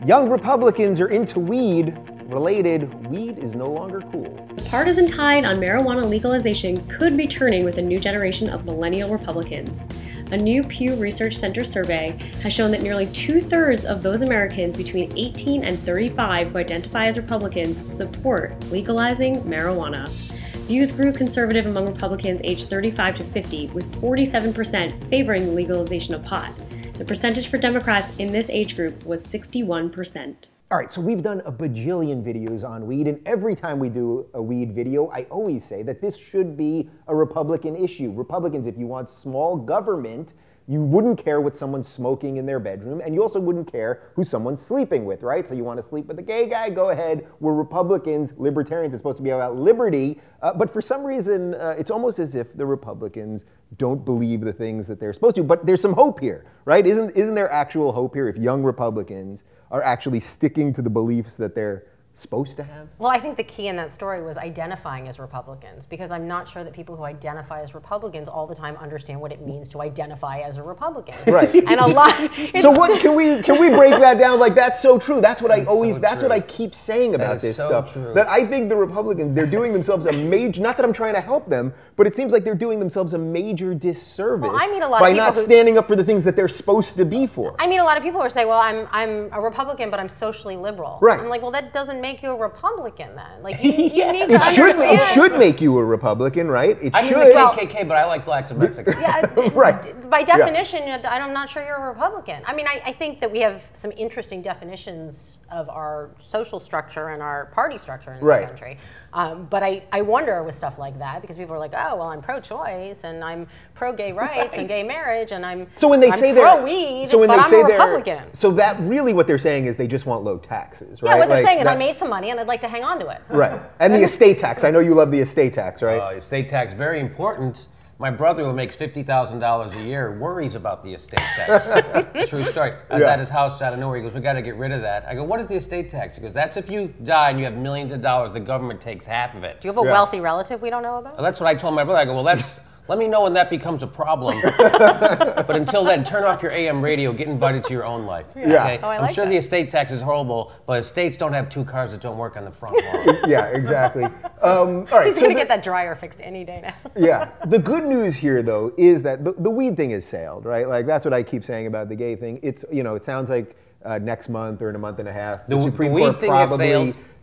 Young Republicans are into weed. Related, weed is no longer cool. The partisan tide on marijuana legalization could be turning with a new generation of millennial Republicans. A new Pew Research Center survey has shown that nearly 2/3 of those Americans between 18 and 35 who identify as Republicans support legalizing marijuana. Views grew conservative among Republicans aged 35 to 50, with 47% favoring the legalization of pot. The percentage for Democrats in this age group was 61%. All right, so we've done a bajillion videos on weed, and every time we do a weed video, I always say that this should be a Republican issue. Republicans, if you want small government, you wouldn't care what someone's smoking in their bedroom, and you also wouldn't care who someone's sleeping with, right? So you want to sleep with a gay guy, go ahead. We're Republicans, libertarians, it's supposed to be about liberty, but for some reason, it's almost as if the Republicans don't believe the things that they're supposed to. But there's some hope here, right? Isn't there actual hope here if young Republicans are actually sticking to the beliefs that they're supposed to have? Well, I think the key in that story was identifying as Republicans, because I'm not sure that people who identify as Republicans all the time understand what it means to identify as a Republican. Right. And a lot. So what can we break that down? Like, that's so true. That's what that's what I keep saying about this stuff. True. That I think the Republicans, they're doing themselves a major, not that I'm trying to help them, but it seems like they're doing themselves a major disservice by not standing up for the things that they're supposed to be for. I mean, a lot of people are saying, well, I'm a Republican, but I'm socially liberal. Right. I'm like, well, that doesn't make you a Republican then. Like, you need to understand. It should make you a Republican, right? It I'm should. in the KKK, but I like blacks and Mexicans. Yeah, right. By definition, I'm not sure you're a Republican. I mean, I think that we have some interesting definitions of our social structure and our party structure in this country. But I wonder with stuff like that, because people are like, oh, well, I'm pro-choice and I'm pro-gay rights and gay marriage and I'm pro-weed, but I'm a Republican. So that really what they're saying is they just want low taxes, right? Yeah, what they're saying is I made some money and I'd like to hang on to it. Right. And the estate tax. I know you love the estate tax, right? Estate tax, very important. My brother, who makes $50,000 a year, worries about the estate tax. True story. I was at his house out of nowhere. He goes, we got to get rid of that. I go, what is the estate tax? He goes, that's if you die and you have millions of dollars, the government takes half of it. Do you have a wealthy relative we don't know about? Well, that's what I told my brother. I go, well, let me know when that becomes a problem. But until then, turn off your AM radio, get invited to your own life. Yeah. Okay? Oh, I'm sure the estate tax is horrible, but estates don't have two cars that don't work on the front lawn. Yeah, exactly. All right, He's going to get that dryer fixed any day now. Yeah. The good news here, though, is that the weed thing is sailed, right? Like, that's what I keep saying about the gay thing. It's, it sounds like next month or in a month and a half, the Supreme Court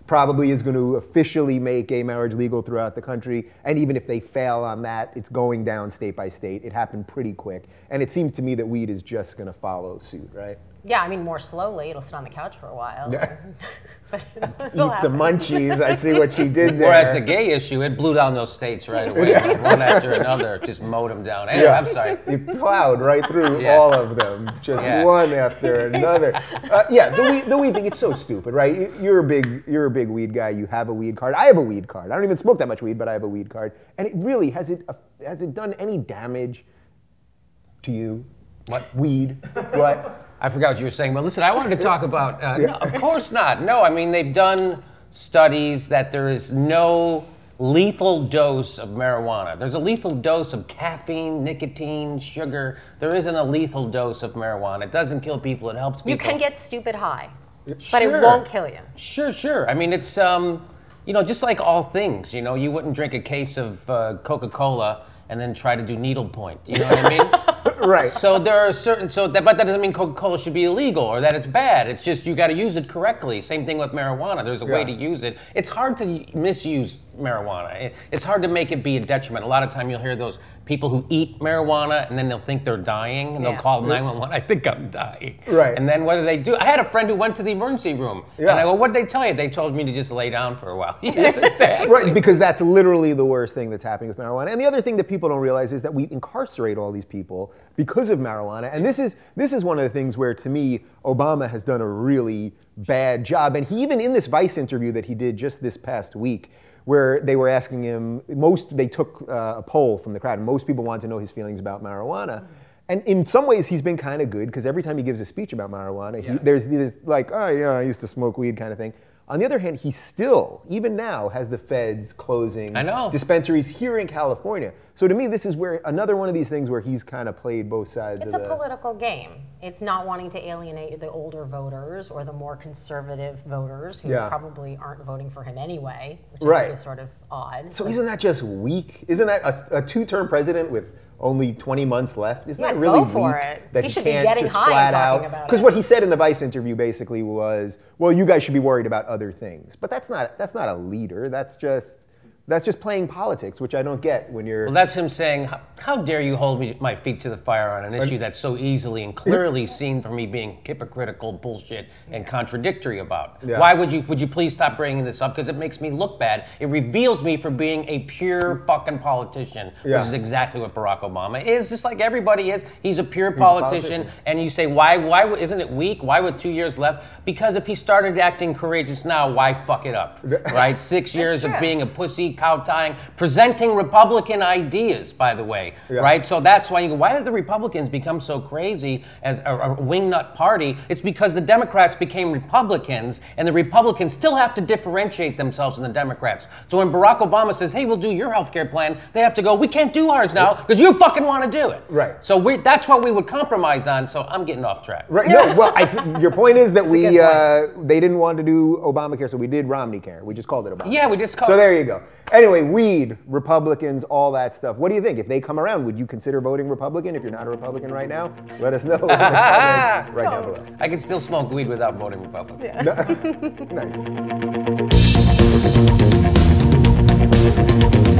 probably is going to officially make gay marriage legal throughout the country. And even if they fail on that, it's going down state by state. It happened pretty quick. And it seems to me that weed is just going to follow suit, right? Yeah, I mean, more slowly. It'll sit on the couch for a while. Eat some munchies. I see what she did there. Whereas the gay issue, it blew down those states right away. One after another, just mowed them down. Anyway, I'm sorry. It plowed right through all of them, just one after another. The weed thing, it's so stupid, right? You're a big weed guy. You have a weed card. I have a weed card. I don't even smoke that much weed, but I have a weed card. And it really, has it done any damage to you? What? Weed. What? I forgot what you were saying, but listen, I wanted to talk about, no, of course not. No, I mean, they've done studies that there is no lethal dose of marijuana. There's a lethal dose of caffeine, nicotine, sugar. There isn't a lethal dose of marijuana. It doesn't kill people, it helps people. You can get stupid high, but it won't kill you. Sure. I mean, it's, just like all things, you wouldn't drink a case of Coca-Cola and then try to do needlepoint. You know what I mean? Right. So there are but that doesn't mean Coca-Cola should be illegal or that it's bad. It's just you got to use it correctly. Same thing with marijuana. There's a way to use it. It's hard to misuse marijuana. It's hard to make it be a detriment. A lot of time you'll hear those people who eat marijuana and then they'll think they're dying and they'll call 911. I think I'm dying. Right. And then whether they do, I had a friend who went to the emergency room and I go, what did they tell you? They told me to just lay down for a while. Exactly. Right, because that's literally the worst thing that's happening with marijuana. And the other thing that people don't realize is that we incarcerate all these people because of marijuana. And this is one of the things where, to me, Obama has done a really bad job. And he, even in this Vice interview that he did just this past week, where they were asking him, they took a poll from the crowd, and most people wanted to know his feelings about marijuana. And in some ways, he's been kind of good, because every time he gives a speech about marijuana, there's this like, oh yeah, I used to smoke weed kind of thing. On the other hand, he still, even now, has the feds closing dispensaries here in California. So to me, this is where another one of these things where he's kind of played both sides of the... It's a political game. It's not wanting to alienate the older voters or the more conservative voters who probably aren't voting for him anyway, which I think is sort of odd. So isn't that just weak? Isn't that a two-term president with only 20 months left? Isn't that really weak? That he should can't be getting just high flat talking out? about it. Because what he said in the Vice interview basically was, well, you guys should be worried about other things. But that's not a leader. That's just playing politics, which I don't get when you're... Well, that's him saying, how dare you hold my feet to the fire on an issue that's so easily and clearly seen for me being hypocritical, bullshit, and contradictory about. Why would you please stop bringing this up? Because it makes me look bad. It reveals me for being a pure fucking politician, which is exactly what Barack Obama is, just like everybody is. He's a pure politician. And you say, why isn't it weak? Why with 2 years left? Because if he started acting courageous now, why fuck it up, right? 6 years of being a pussy, kowtowing, presenting Republican ideas, by the way, right? So that's why you go, why did the Republicans become so crazy as a wingnut party? It's because the Democrats became Republicans, and the Republicans still have to differentiate themselves from the Democrats. So when Barack Obama says, hey, we'll do your healthcare plan, they have to go, we can't do ours now because you fucking want to do it. Right. So that's what we would compromise on, so I'm getting off track. Right. No, well, your point is that they didn't want to do Obamacare, so we did Romney Care. We just called it Obamacare. Yeah, we just called it. So there you go. Anyway, weed, Republicans, all that stuff. What do you think? If they come around, would you consider voting Republican if you're not a Republican right now? Let us know in the comments right down below. I can still smoke weed without voting Republican. Yeah. Nice.